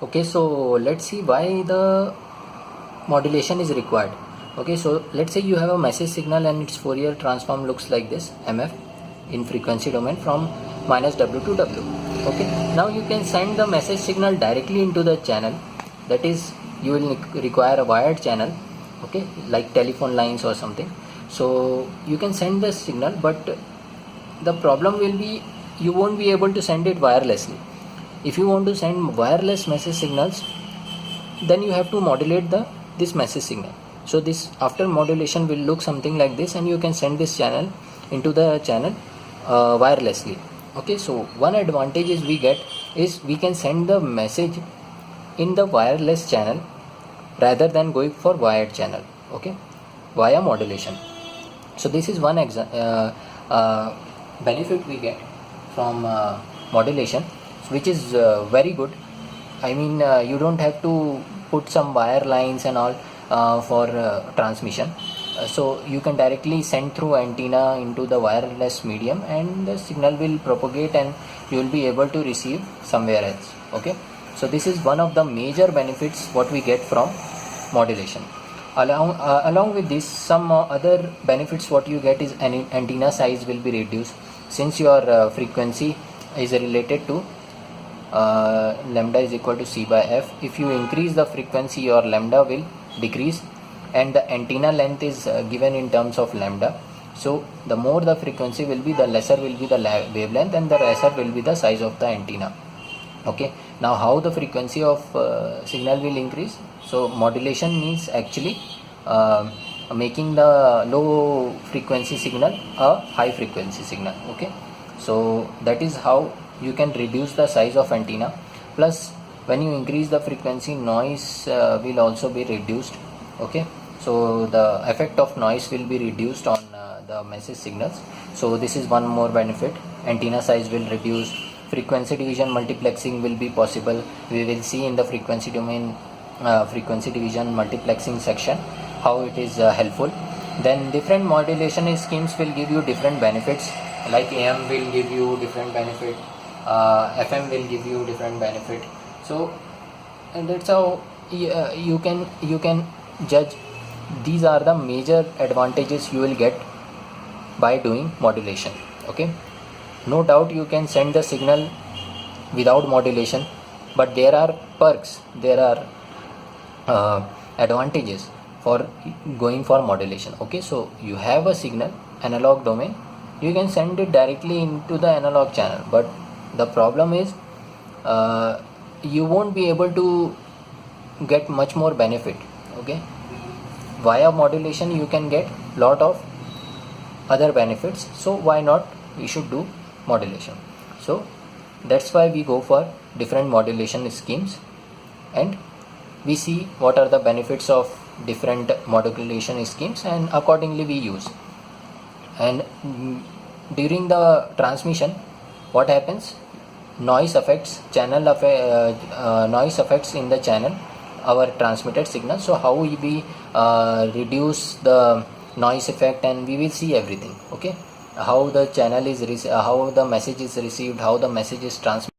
Okay, so let's see why the modulation is required. Okay, so let's say you have a message signal and its Fourier transform looks like this, MF in frequency domain from minus W to W. Okay, now you can send the message signal directly into the channel, that is you will require a wired channel, okay, like telephone lines or something. So you can send the signal, but the problem will be you won't be able to send it wirelessly. If you want to send wireless message signals, then you have to modulate this message signal. So this after modulation will look something like this, and you can send this channel into the channel wirelessly. Okay, so one advantage is we can send the message in the wireless channel rather than going for wired channel, okay, via modulation. So this is one benefit we get from modulation, which is very good. I mean, you don't have to put some wire lines and all for transmission. So you can directly send through antenna into the wireless medium, and the signal will propagate and you will be able to receive somewhere else. Okay, so this is one of the major benefits what we get from modulation. Along with this, some other benefits what you get is antenna size will be reduced, since your frequency is related to lambda is equal to c by f. If you increase the frequency, your lambda will decrease, and the antenna length is given in terms of lambda. So the more the frequency will be, the lesser will be the wavelength, and the lesser will be the size of the antenna. Okay, now how the frequency of signal will increase? So modulation means actually making the low frequency signal a high frequency signal. Okay, so that is how you can reduce the size of antenna. Plus, when you increase the frequency, noise will also be reduced. Okay, so the effect of noise will be reduced on the message signals. So this is one more benefit. Antenna size will reduce, frequency division multiplexing will be possible. We will see in the frequency domain frequency division multiplexing section how it is helpful. Then different modulation schemes will give you different benefits, like AM will give you different benefit, FM will give you different benefit. So, and that's how you can judge. These are the major advantages you will get by doing modulation. Okay, no doubt you can send the signal without modulation, but there are perks, there are advantages for going for modulation. Okay, so you have a signal, analog domain, you can send it directly into the analog channel, but the problem is you won't be able to get much more benefit. Okay, via modulation you can get lot of other benefits, so why not we should do modulation. So that's why we go for different modulation schemes, and we see what are the benefits of different modulation schemes, and accordingly we use. And during the transmission, what happens? Noise affects channel noise affects in the channel our transmitted signal. So how we reduce the noise effect, and we will see everything. Okay, how the channel is how the message is received, how the message is transmitted.